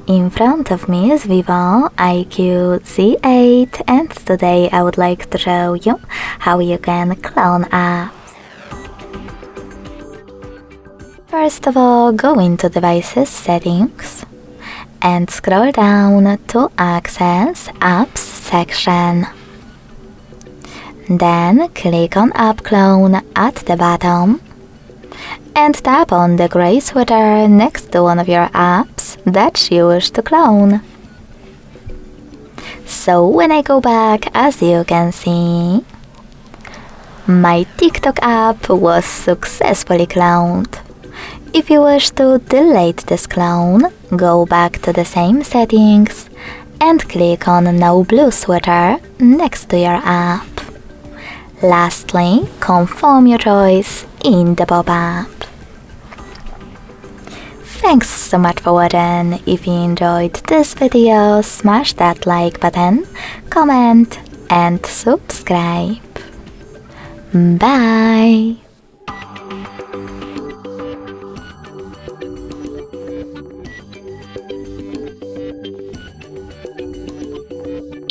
In front of me is VIVO IQOO Z8, and today I would like to show you how you can clone apps. First of all, go into Devices Settings and scroll down to access Apps section. Then click on App Clone at the bottom and tap on the gray sweater next to one of your apps that you wish to clone. So when I go back, as you can see, my TikTok app was successfully cloned. If you wish to delete this clone, go back to the same settings and click on No Blue Sweater next to your app. Lastly, confirm your choice in the pop-up. Thanks so much for watching. If you enjoyed this video, smash that like button, comment and subscribe. Bye!